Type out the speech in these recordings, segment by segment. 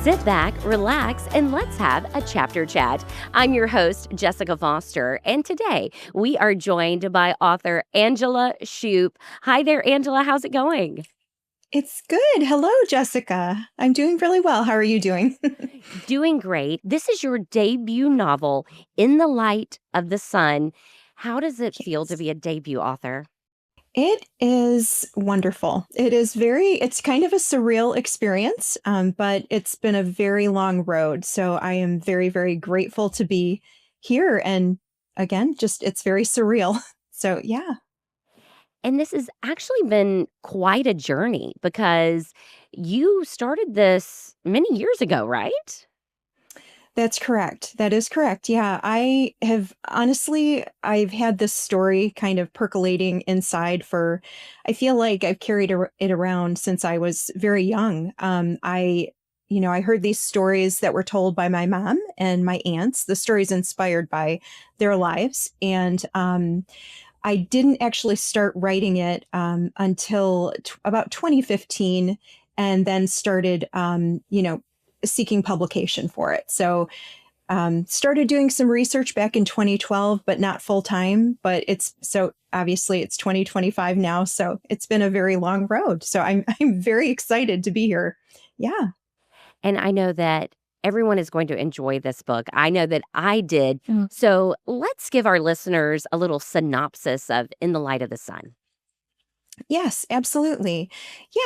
Sit back, relax, and let's have a chapter chat. I'm your host, Jessica Foster, and today we are joined by author Angela Shupe. Hi there, Angela. How's it going? It's good. Hello, Jessica. I'm doing really well. How are you doing? Doing great. This is your debut novel, In the Light of the Sun. How does it feel to Yes. be a debut author? It is wonderful. It's kind of a surreal experience, but it's been a very long road. So I am very, very grateful to be here. And again, it's very surreal. So yeah. And this has actually been quite a journey because you started this many years ago, right? That's correct. That is correct. Yeah, I've had this story kind of percolating inside I feel like I've carried it around since I was very young. I heard these stories that were told by my mom and my aunts, the stories inspired by their lives. And I didn't actually start writing it until about 2015 and then started, seeking publication for it. So started doing some research back in 2012, but not full time. But obviously it's 2025 now. So it's been a very long road. So I'm very excited to be here. Yeah. And I know that everyone is going to enjoy this book. I know that I did. So let's give our listeners a little synopsis of In the Light of the Sun. Yes, absolutely.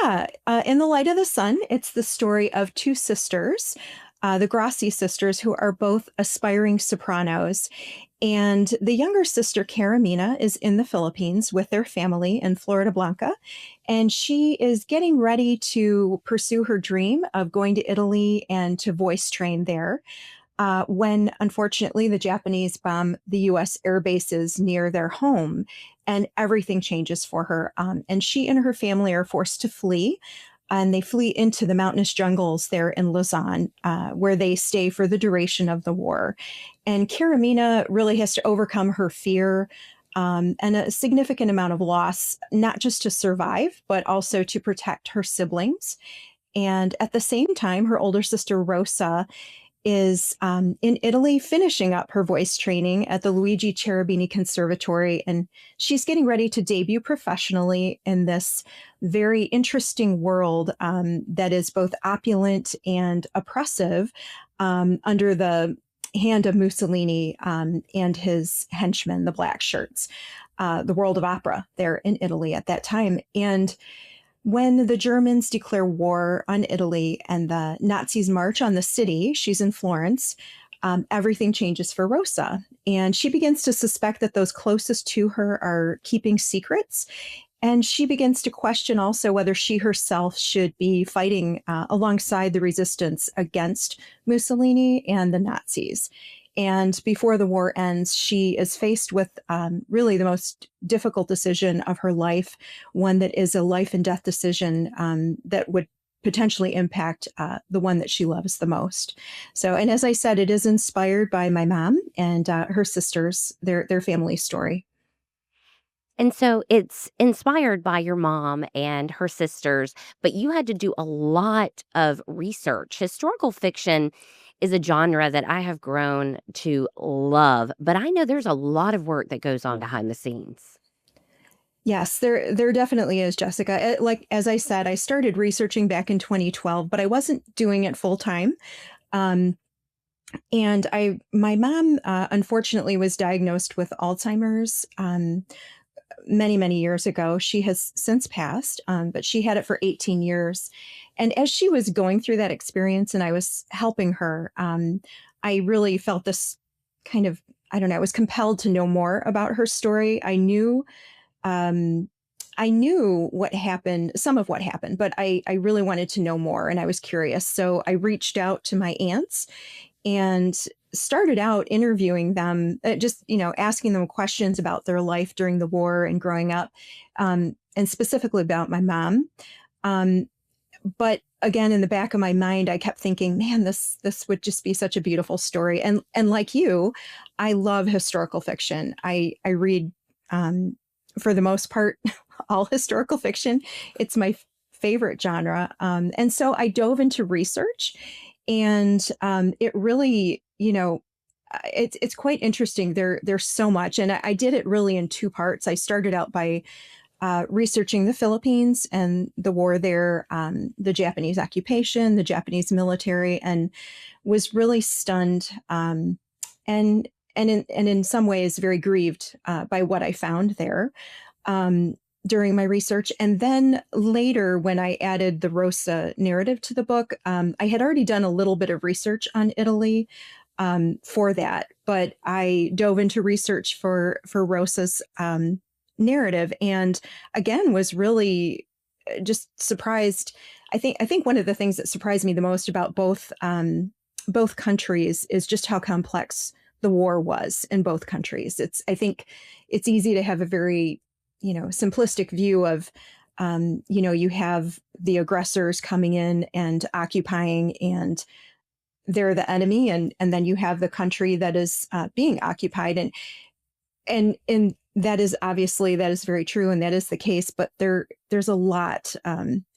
Yeah. In the Light of the Sun, it's the story of two sisters, the Grassi sisters, who are both aspiring sopranos. And the younger sister, Karamina, is in the Philippines with their family in Florida Blanca. And she is getting ready to pursue her dream of going to Italy and to voice train there. When unfortunately the Japanese bomb the US air bases near their home, and everything changes for her. And she and her family are forced to flee. And they flee into the mountainous jungles there in Luzon, where they stay for the duration of the war. And Karamina really has to overcome her fear and a significant amount of loss, not just to survive, but also to protect her siblings. And at the same time, her older sister, Rosa, is in Italy finishing up her voice training at the Luigi Cherubini Conservatory. And she's getting ready to debut professionally in this very interesting world that is both opulent and oppressive under the hand of Mussolini and his henchmen, the black shirts, the world of opera there in Italy at that time. And when the Germans declare war on Italy and the Nazis march on the city, she's in Florence, everything changes for Rosa. And she begins to suspect that those closest to her are keeping secrets. And she begins to question also whether she herself should be fighting alongside the resistance against Mussolini and the Nazis. And before the war ends, she is faced with really the most difficult decision of her life, one that is a life and death decision that would potentially impact the one that she loves the most. So, and as I said, it is inspired by my mom and her sisters, their family story. And so it's inspired by your mom and her sisters, but you had to do a lot of research. Historical fiction is a genre that I have grown to love, but I know there's a lot of work that goes on behind the scenes. Yes, there definitely is, Jessica. Like as I said, I started researching back in 2012, but I wasn't doing it full time. Um, and my mom, unfortunately, was diagnosed with Alzheimer's many, many years ago. She has since passed, but she had it for 18 years. And as she was going through that experience and I was helping her, I really felt this kind of, I don't know, I was compelled to know more about her story. Um, I knew what happened, some of what happened, but I really wanted to know more and I was curious. So I reached out to my aunts and started out interviewing them, asking them questions about their life during the war and growing up, and specifically about my mom. Um, but again, in the back of my mind, I kept thinking, man, this would just be such a beautiful story. And like you, I love historical fiction. I read, for the most part, all historical fiction. It's my favorite genre. And so I dove into research And it really, it's quite interesting. There's so much, and I did it really in two parts. I started out by researching the Philippines and the war there, the Japanese occupation, the Japanese military, and was really stunned, and in some ways very grieved by what I found there. Um, During my research. And then later, when I added the Rosa narrative to the book, I had already done a little bit of research on Italy for that, but I dove into research for Rosa's narrative, and again was really just surprised. I think one of the things that surprised me the most about both countries is just how complex the war was in both countries. I think it's easy to have a very simplistic view of, you have the aggressors coming in and occupying, and they're the enemy, and then you have the country that is being occupied, and that is obviously that is very true, and that is the case. But there's a lot.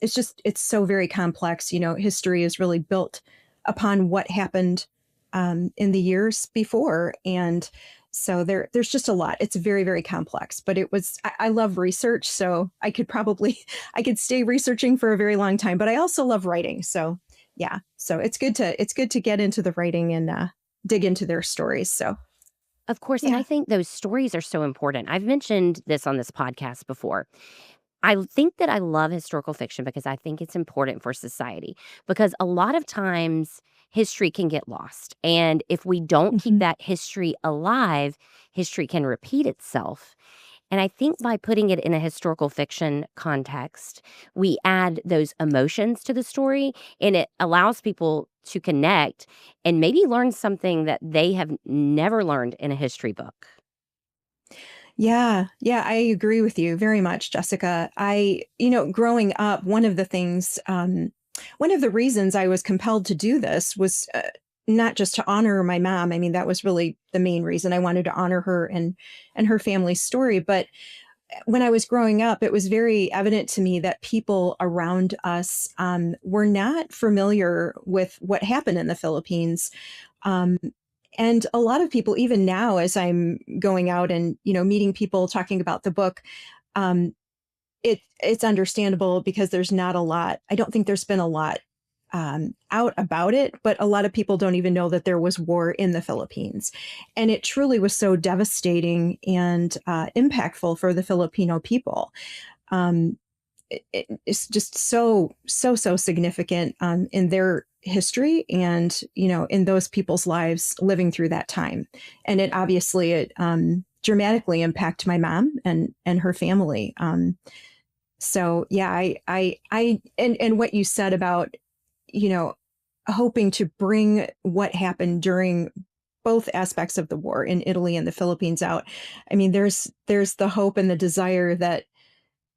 It's so very complex. History is really built upon what happened in the years before, and so there's just a lot. It's very, very complex, but I love research. So I could stay researching for a very long time, but I also love writing. So yeah, so it's good to get into the writing and dig into their stories. So Of course, and I yeah. think those stories are so important. I've mentioned this on this podcast before. I think that I love historical fiction because I think it's important for society, because a lot of times history can get lost. And if we don't keep Mhm. that history alive, history can repeat itself. And I think by putting it in a historical fiction context, we add those emotions to the story, and it allows people to connect and maybe learn something that they have never learned in a history book. Yeah, yeah, I agree with you very much, Jessica. Growing up, one of the reasons I was compelled to do this was not just to honor my mom. I mean, that was really the main reason. I wanted to honor her and her family's story. But when I was growing up, it was very evident to me that people around us were not familiar with what happened in the Philippines. Um, and a lot of people, even now, as I'm going out and meeting people talking about the book, um, it's understandable because there's not a lot. I don't think there's been a lot out about it, but a lot of people don't even know that there was war in the Philippines, and it truly was so devastating and impactful for the Filipino people. Um, it's just so significant in their history, and in those people's lives living through that time. And it dramatically impacted my mom and her family. So yeah, and what you said about you know hoping to bring what happened during both aspects of the war in Italy and the Philippines out. I mean, there's the hope and the desire that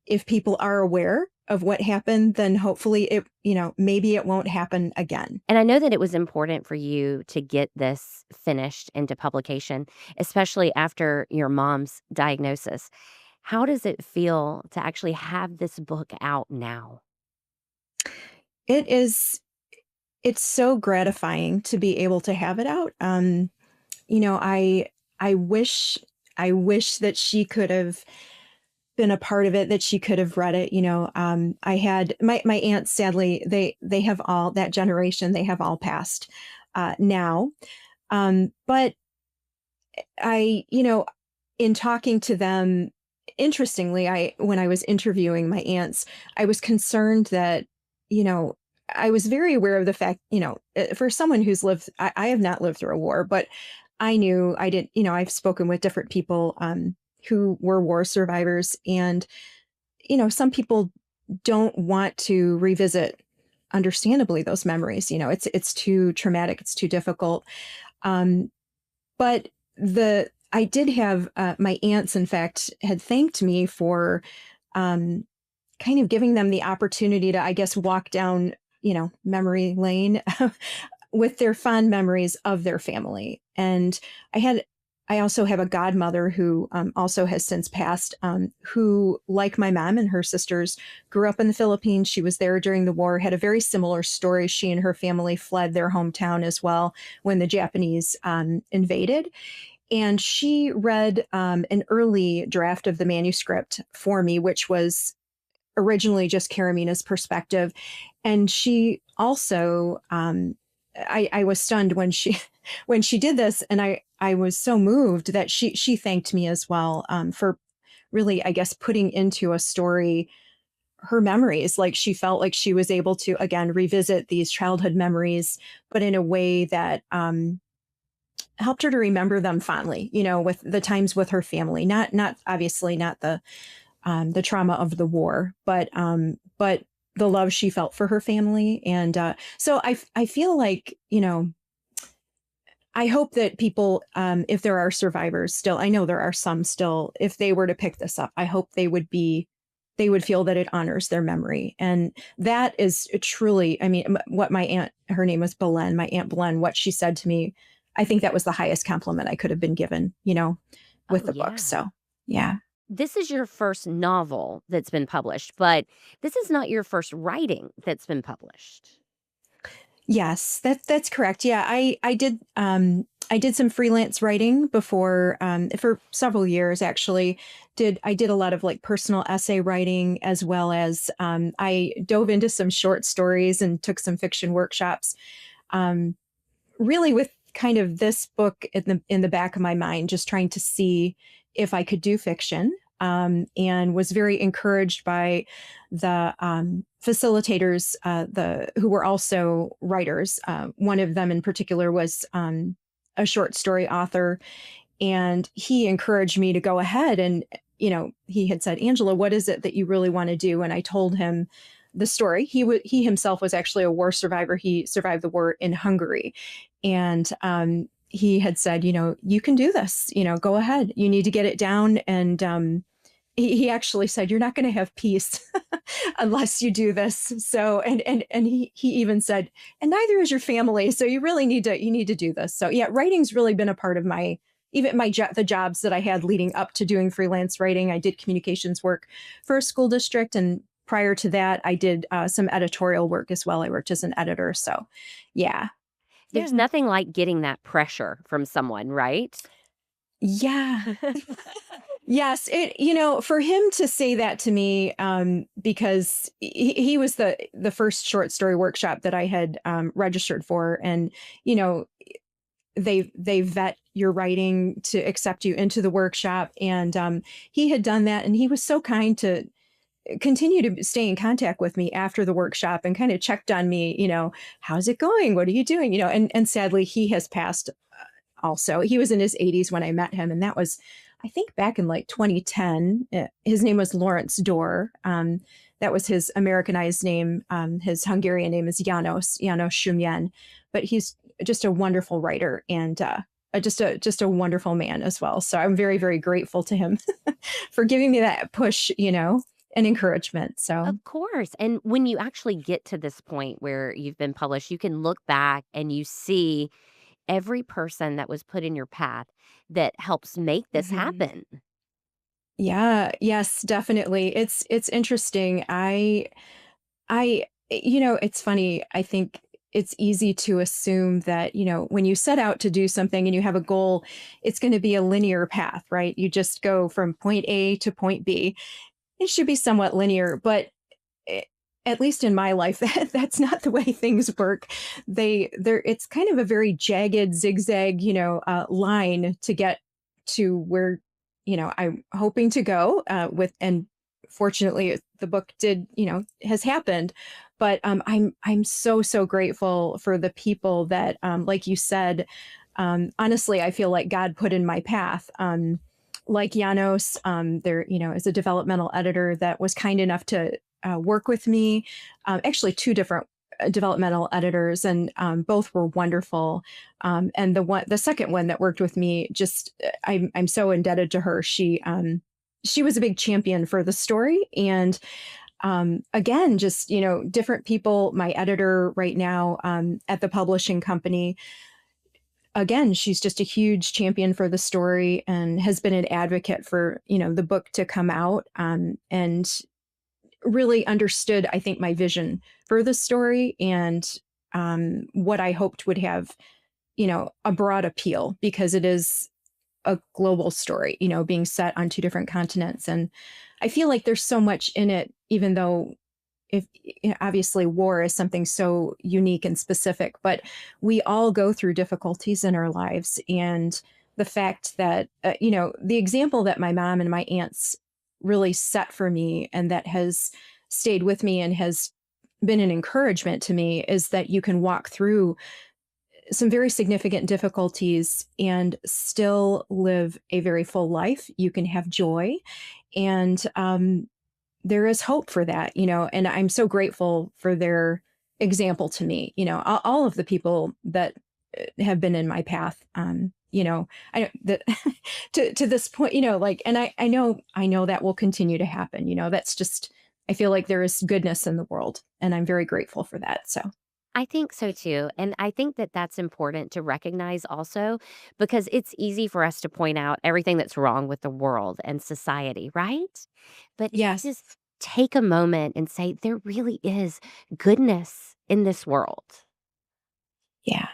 if people are aware of what happened, then hopefully maybe it won't happen again. And I know that it was important for you to get this finished into publication, especially after your mom's diagnosis. How does it feel to actually have this book out now? It is, it's so gratifying to be able to have it out. You know, I, I wish that she could have been a part of it, that she could have read it. I had my aunts, sadly, they have all that generation, they have all passed now. But in talking to them, interestingly, when I was interviewing my aunts, I was concerned that, you know, I was very aware of the fact, for someone who's I have not lived through a war, but I knew I didn't, I've spoken with different people who were war survivors. And, some people don't want to revisit, understandably, those memories. It's too traumatic, it's too difficult. Um, but I did have my aunts, in fact, had thanked me for um, kind of giving them the opportunity to, I guess, walk down, memory lane with their fond memories of their family. And I had I also have a godmother who also has since passed, who, like my mom and her sisters, grew up in the Philippines. She was there during the war, had a very similar story. She and her family fled their hometown as well when the Japanese invaded. And she read an early draft of the manuscript for me, which was originally just Karamina's perspective. And she also, I was stunned when she when she did this, and I was so moved that she thanked me as well for really, I guess, putting into a story her memories. Like she felt like she was able to again revisit these childhood memories, but in a way that helped her to remember them fondly. You know, with the times with her family, not obviously not the trauma of the war, but the love she felt for her family. And so I feel like, you know, I hope that people, if there are survivors still, I know there are some still, if they were to pick this up, I hope they would feel that it honors their memory. And that is truly, I mean, what my aunt, her name was Belen, my Aunt Belen, what she said to me, I think that was the highest compliment I could have been given, you know, with Oh, the book. yeah. So, yeah. This is your first novel that's been published, but this is not your first writing that's been published. Yes, that's correct. Yeah, I did some freelance writing before for several years actually. I did a lot of like personal essay writing as well as I dove into some short stories and took some fiction workshops. Um, really with kind of this book in the back of my mind, just trying to see if I could do fiction. And was very encouraged by the facilitators, the who were also writers. One of them in particular was a short story author, and he encouraged me to go ahead and, you know, he had said, Angela, what is it that you really want to do? And I told him the story. He himself was actually a war survivor. He survived the war in Hungary, and he had said, you know, you can do this. You know, go ahead. You need to get it down. And he actually said, you're not going to have peace unless you do this. So, and he even said, and neither is your family. So you need to do this. So yeah, writing's really been a part of my, even the jobs that I had leading up to doing freelance writing. I did communications work for a school district. And prior to that, I did some editorial work as well. I worked as an editor. So yeah. There's Yeah. nothing like getting that pressure from someone, right? Yeah. Yes, you know, for him to say that to me, because he was the first short story workshop that I had registered for, and you know, they vet your writing to accept you into the workshop, and he had done that, and he was so kind to continue to stay in contact with me after the workshop and kind of checked on me, you know, how's it going? What are you doing? You know, and sadly he has passed also. He was in his 80s when I met him, and that was, I think, back in like 2010. His name was Lawrence Dorr. That was his Americanized name. His Hungarian name is János Shumjen, but he's just a wonderful writer and just a wonderful man as well. So I'm very, very grateful to him for giving me that push, you know, and encouragement. So Of course. And when you actually get to this point where you've been published, you can look back and you see every person that was put in your path that helps make this mhm. happen. Yeah, yes, definitely. It's interesting. You know, it's funny. I think it's easy to assume that, you know, when you set out to do something and you have a goal, it's going to be a linear path, right? You just go from point A to point B. It should be somewhat linear, but eh, at least in my life, that's not the way things work. It's kind of a very jagged zigzag, you know, line to get to where, you know, I'm hoping to go and fortunately the book did, you know, has happened. But I'm so grateful for the people that, like you said, honestly, I feel like God put in my path. Like Janos, there, you know, is a developmental editor that was kind enough to work with me. Actually, two different developmental editors, and both were wonderful. And the second one that worked with me, just I'm so indebted to her. She was a big champion for the story, and again, just you know, different people. My editor right now at the publishing company, again, she's just a huge champion for the story and has been an advocate for, the book to come out, and really understood, I think, my vision for the story, and what I hoped would have, a broad appeal, because it is a global story, being set on two different continents. And I feel like there's so much in it, even though, if obviously war is something so unique and specific, but we all go through difficulties in our lives. And the fact that, the example that my mom and my aunts really set for me, and that has stayed with me and has been an encouragement to me, is that you can walk through some very significant difficulties and still live a very full life. You can have joy, and there is hope for that, and I'm so grateful for their example to me, all of the people that have been in my path. I that to this point, like, and I know that will continue to happen. That's just, I feel like there is goodness in the world, and I'm very grateful for that. So, I think so too. And I think that that's important to recognize also, because it's easy for us to point out everything that's wrong with the world and society, right? But if you yes. just take a moment and say, there really is goodness in this world. Yeah.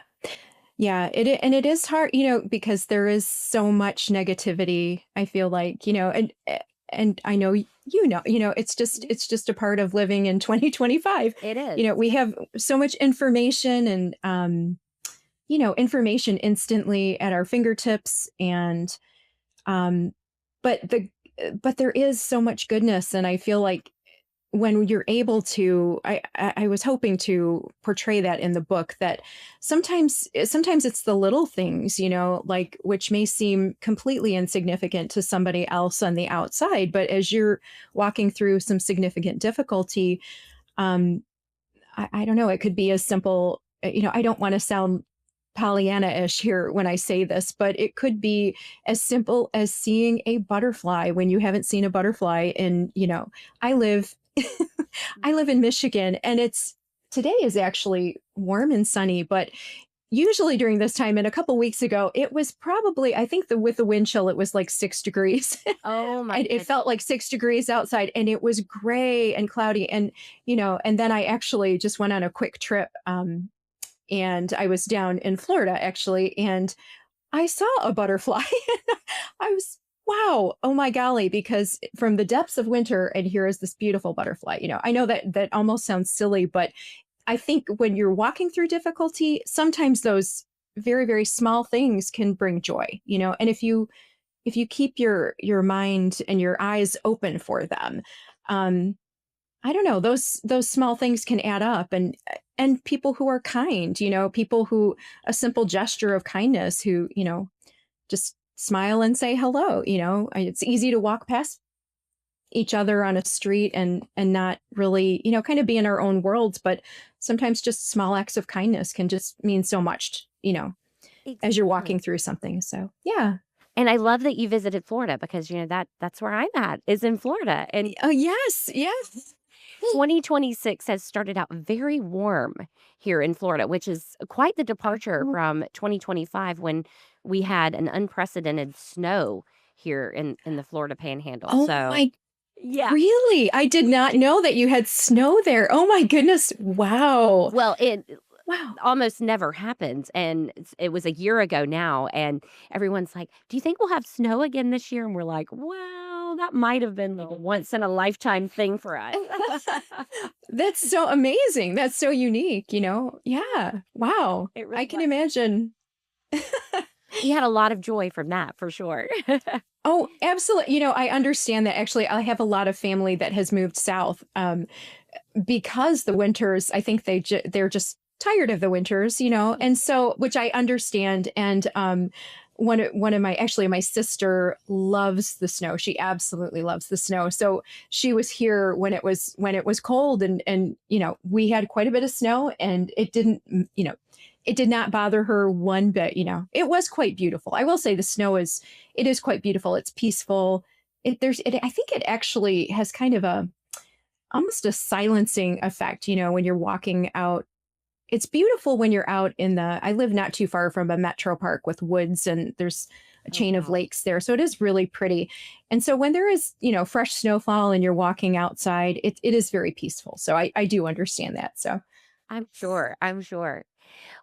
Yeah, and it is hard, because there is so much negativity, I feel like, and I know it's just a part of living in 2025. It is. We have so much information, and information instantly at our fingertips, and um but there is so much goodness, and I feel like when you're able to, I was hoping to portray that in the book, that sometimes it's the little things, like, which may seem completely insignificant to somebody else on the outside, but as you're walking through some significant difficulty, um I don't know, it could be as simple, I don't want to sound Pollyanna-ish here when I say this, but it could be as simple as seeing a butterfly when you haven't seen a butterfly in, I live I live in Michigan, and today is actually warm and sunny, but usually during this time, and a couple weeks ago, it was probably, I think, with the wind chill, it was like 6 degrees. Oh my And it goodness. felt like 6 degrees outside, and it was gray and cloudy. And, and then I actually just went on a quick trip. And I was down in Florida, actually, and I saw a butterfly. I was, wow, oh my golly, because from the depths of winter, and here is this beautiful butterfly. I know that almost sounds silly, but I think when you're walking through difficulty, sometimes those very, very small things can bring joy, and if you keep your mind and your eyes open for them, um, I don't know, those small things can add up, and people who are kind, people who, a simple gesture of kindness, who, just smile and say hello, it's easy to walk past each other on a street, and not really, kind of be in our own worlds, but sometimes just small acts of kindness can just mean so much, as you're Exactly. walking through something. So, yeah. And I love that you visited Florida, because that's where I'm at, is in Florida. And Oh, yes, yes. 2026 has started out very warm here in Florida, which is quite the departure Oh, from 2025, when we had an unprecedented snow here in the Florida Panhandle. oh So, my, yeah. really? I did not know that you had snow there. Oh my goodness. Wow. Well, it Wow. almost never happens, and it was a year ago now, and everyone's like, "Do you think we'll have snow again this year?" And we're like, "Well, that might have been the once in a lifetime thing for us." That's so amazing. That's so unique, Yeah. Wow. It I really can was. imagine. We had a lot of joy from that for sure. Oh, absolutely. I understand that. Actually, I have a lot of family that has moved south, because the winters, I think they're just tired of the winters, and so, which I understand. And one of my sister loves the snow. She absolutely loves the snow. So she was here when it was cold, and we had quite a bit of snow, and it did not bother her one bit. It was quite beautiful. I will say the snow it is quite beautiful. It's peaceful. I think it actually has kind of a almost a silencing effect, when you're walking out it's beautiful when you're out in the I live not too far from a metro park with woods, and there's a Oh, chain of wow. lakes there. So it is really pretty. And so when there is, fresh snowfall and you're walking outside, it is very peaceful. So I do understand that. So I'm sure. I'm sure.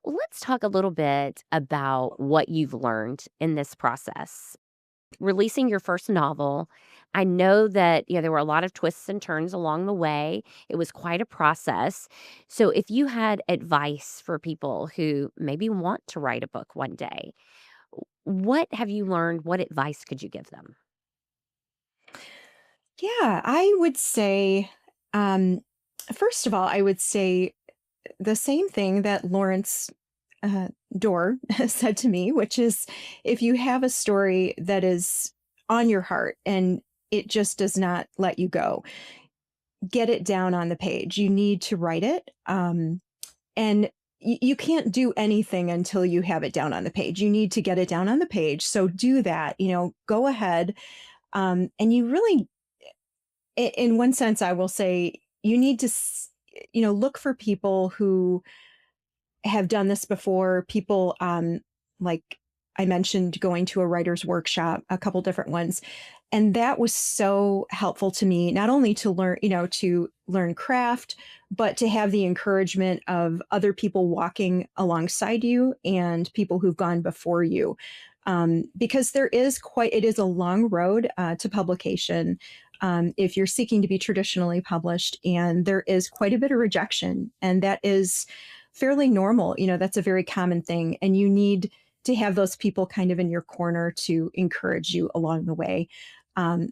Well, let's talk a little bit about what you've learned in this process. Releasing your first novel, I know that there were a lot of twists and turns along the way. It was quite a process. So, if you had advice for people who maybe want to write a book one day, what have you learned? What advice could you give them? yeah, I would say, um, first of all, I would say the same thing that Lawrence uh, Dorr said to me, which is if you have a story that is on your heart and it just does not let you go, get it down on the page. You need to write it. And you can't do anything until you have it down on the page. You need to get it down on the page. So do that, go ahead. And you really, in one sense, I will say you need to, look for people who have done this before. People, like I mentioned, going to a writer's workshop, a couple different ones. And that was so helpful to me, not only to learn craft, but to have the encouragement of other people walking alongside you and people who've gone before you. Because it is a long road to publication. If you're seeking to be traditionally published, and there is quite a bit of rejection, and that is fairly normal. That's a very common thing. And you need to have those people kind of in your corner to encourage you along the way.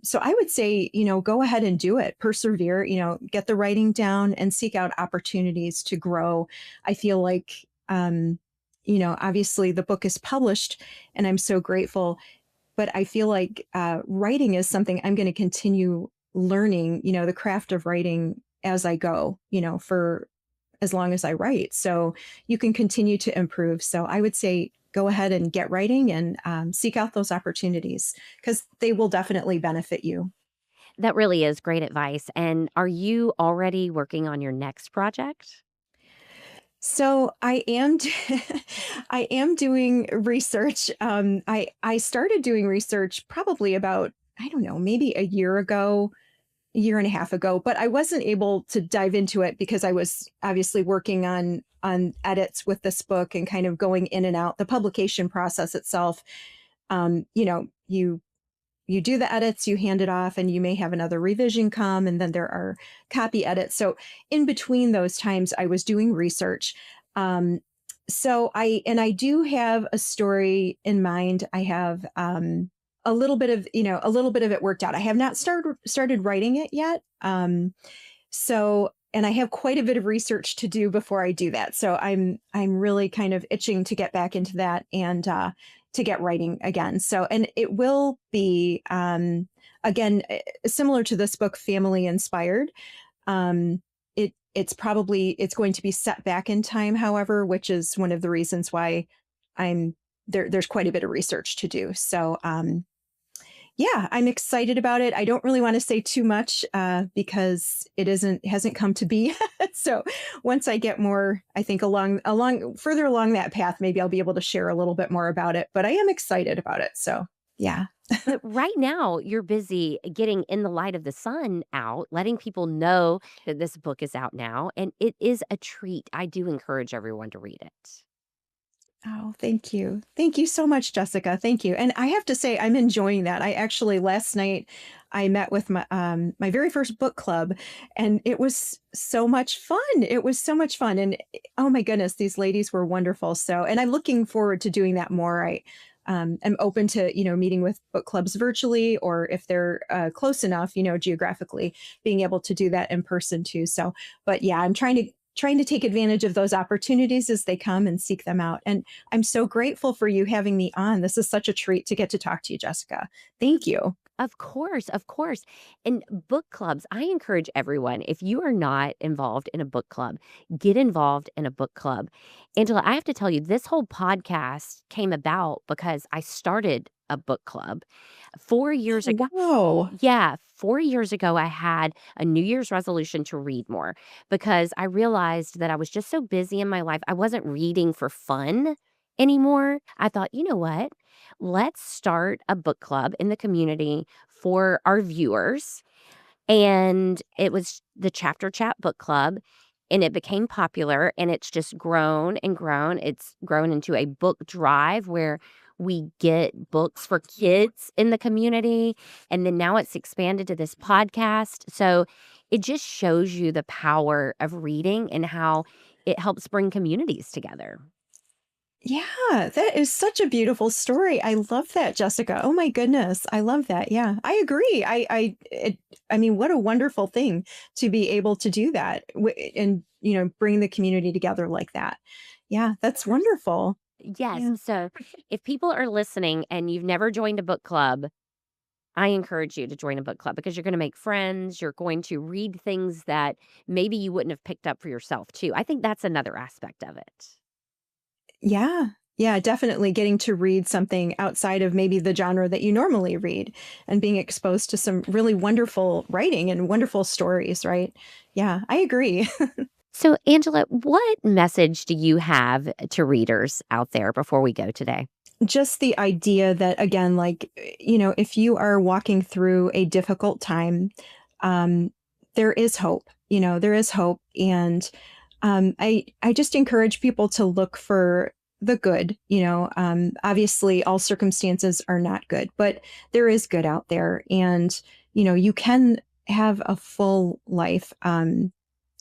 So I would say, go ahead and do it, persevere, get the writing down and seek out opportunities to grow. I feel like, obviously the book is published and I'm so grateful, but I feel like writing is something I'm going to continue learning, the craft of writing as I go, for as long as I write. So you can continue to improve. So I would say go ahead and get writing and seek out those opportunities because they will definitely benefit you. That really is great advice. And are you already working on your next project? So I am doing research. I started doing research probably about, I don't know, maybe a year ago, a year and a half ago, but I wasn't able to dive into it because I was obviously working on edits with this book and kind of going in and out. The publication process itself, you do the edits, you hand it off, and you may have another revision come, and then there are copy edits. So in between those times, I was doing research. Um, I do have a story in mind. I have a little bit of it worked out. I have not started writing it yet. And I have quite a bit of research to do before I do that. So I'm really kind of itching to get back into that and to get writing again. So and it will be again similar to this book, family inspired. It's going to be set back in time, however, which is one of the reasons why I'm there's quite a bit of research to do. So yeah, I'm excited about it. I don't really want to say too much because hasn't come to be. So once I get more, I think further along that path, maybe I'll be able to share a little bit more about it. But I am excited about it. So yeah. But right now, you're busy getting In the Light of the Sun out, letting people know that this book is out now. And it is a treat. I do encourage everyone to read it. Oh, thank you. Thank you so much, Jessica. Thank you. And I have to say, I'm enjoying that. I actually last night I met with my very first book club, and it was so much fun. It was so much fun, and oh my goodness, these ladies were wonderful. So, and I'm looking forward to doing that more. I am open to meeting with book clubs virtually, or if they're close enough, geographically, being able to do that in person too. So, but yeah, I'm trying to take advantage of those opportunities as they come and seek them out. And I'm so grateful for you having me on. This is such a treat to get to talk to you, Jessica. Thank you. Of course, of course. And book clubs, I encourage everyone, if you are not involved in a book club, get involved in a book club. Angela, I have to tell you, this whole podcast came about because I started a book club. 4 years ago, Wow. yeah, 4 years ago, I had a New Year's resolution to read more because I realized that I was just so busy in my life. I wasn't reading for fun anymore. I thought, you know what? Let's start a book club in the community for our viewers. And it was the Chapter Chat Book Club, and it became popular, and it's just grown and grown. It's grown into a book drive where we get books for kids in the community, and then now it's expanded to this podcast. So it just shows you the power of reading and how it helps bring communities together. Yeah, that is such a beautiful story. I love that, Jessica. Oh my goodness, I love that. Yeah, I agree. I mean, what a wonderful thing to be able to do that and bring the community together like that. Yeah, that's wonderful. Yes. Yeah. So if people are listening and you've never joined a book club, I encourage you to join a book club because you're going to make friends. You're going to read things that maybe you wouldn't have picked up for yourself, too. I think that's another aspect of it. Yeah. Yeah, definitely getting to read something outside of maybe the genre that you normally read and being exposed to some really wonderful writing and wonderful stories, right? Yeah, I agree. So, Angela, what message do you have to readers out there before we go today? Just the idea that, again, like, if you are walking through a difficult time, um, there is hope. There is hope. And I just encourage people to look for the good. Obviously, all circumstances are not good, but there is good out there. And, you can have a full life.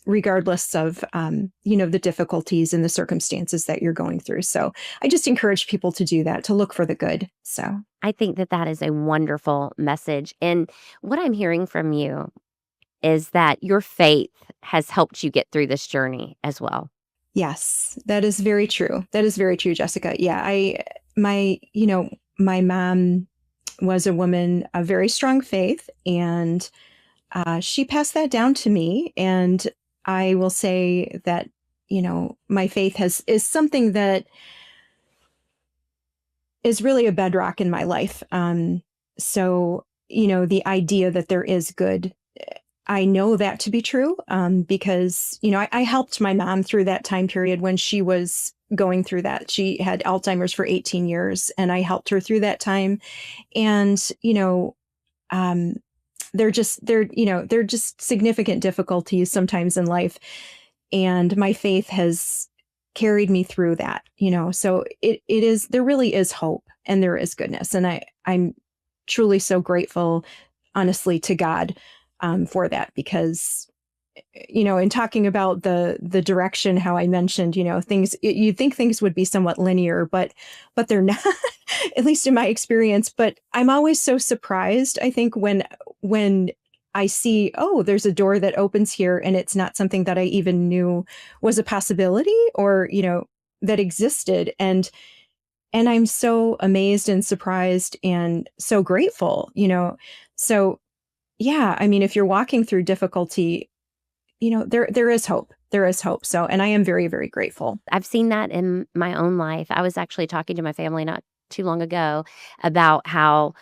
Regardless of the difficulties and the circumstances that you're going through. So I just encourage people to do that, to look for the good. So I think that that is a wonderful message. And what I'm hearing from you is that your faith has helped you get through this journey as well. yes, that is very true. That is very true, Jessica. Yeah, my mom was a woman of very strong faith, and she passed that down to me. And I will say that my faith is something that is really a bedrock in my life. So, the idea that there is good, I know that to be true because, I helped my mom through that time period when she was going through that. She had Alzheimer's for 18 years, and I helped her through that time. And, um, they're just significant difficulties sometimes in life. And my faith has carried me through that, so there really is hope and there is goodness. And I'm truly so grateful, honestly, to God for that, because in talking about the direction, how I mentioned, things, you'd think things would be somewhat linear, but they're not, at least in my experience. But I'm always so surprised, I think, when I see, oh, there's a door that opens here, and it's not something that I even knew was a possibility, or, that existed. And I'm so amazed and surprised and so grateful, So yeah, I mean, if you're walking through difficulty, there is hope. There is hope. So, and I am very, very grateful. I've seen that in my own life. I was actually talking to my family not too long ago about how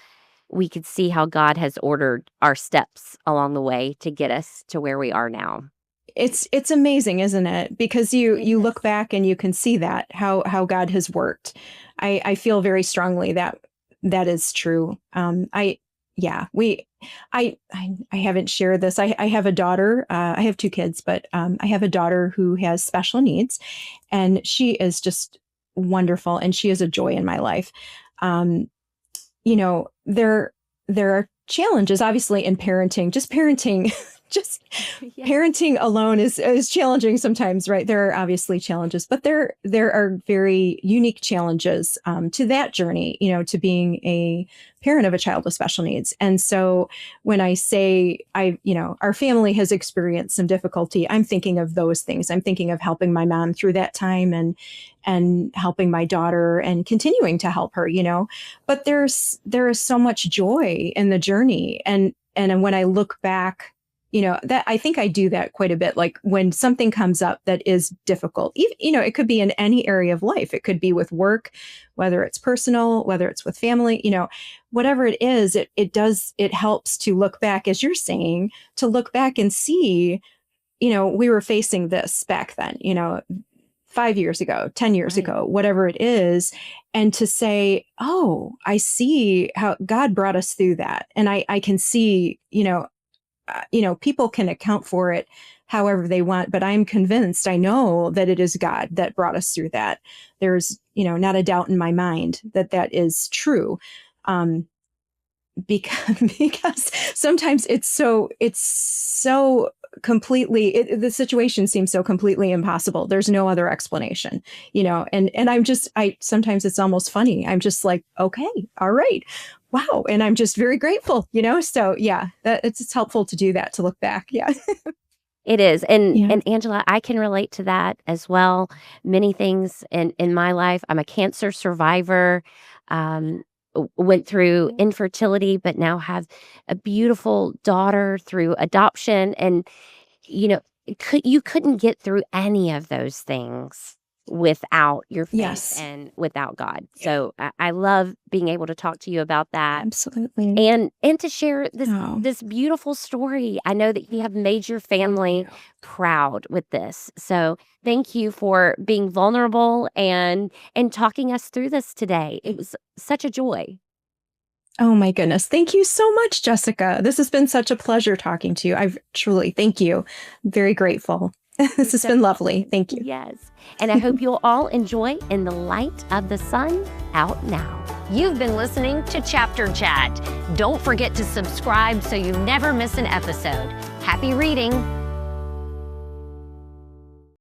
we could see how God has ordered our steps along the way to get us to where we are now. It's amazing, isn't it? Because you Yes. look back and you can see that how God has worked. I feel very strongly that that is true. I yeah, I haven't shared this. I have a daughter. I have two kids, but I have a daughter who has special needs, and she is just wonderful, and she is a joy in my life. Um, there are challenges, obviously, in parenting. Just parenting, just Yes. parenting alone is challenging sometimes, right? There are obviously challenges, but there are very unique challenges to that journey, to being a parent of a child with special needs. And so when I say our family has experienced some difficulty, I'm thinking of those things. I'm thinking of helping my mom through that time, and helping my daughter and continuing to help her, but there is so much joy in the journey. And when I look back, that I think I do that quite a bit. Like when something comes up that is difficult, even, it could be in any area of life. It could be with work, whether it's personal, whether it's with family, whatever it is, it helps to look back, as you're saying, to look back and see, we were facing this back then, 5 years ago, 10 years Right. ago, whatever it is. And to say, oh, I see how God brought us through that. And I can see, people can account for it however they want, but I'm convinced, I know that it is God that brought us through that. There's, not a doubt in my mind that that is true. Because sometimes it's so completely, the situation seems so completely impossible. There's no other explanation, and I sometimes it's almost funny. I'm just like, okay, all right. Wow. And I'm just very grateful, so yeah, it's helpful to do that, to look back. Yeah. It is, and Yeah. and Angela, I can relate to that as well. Many things in my life. I'm a cancer survivor, went through infertility, but now have a beautiful daughter through adoption, and, you know, you couldn't get through any of those things without your faith Yes. and without God. So, I love being able to talk to you about that. Absolutely. And to share this Oh, this beautiful story. I know that you have made your family proud with this. So, thank you for being vulnerable and talking us through this today. It was such a joy. oh my goodness. Thank you so much, Jessica. This has been such a pleasure talking to you. I've truly, thank you. Very grateful. This You're has so been lovely. Thank you. Yes. And I hope you'll all enjoy In the Light of the Sun, out now. You've been listening to Chapter Chat. Don't forget to subscribe so you never miss an episode. Happy reading.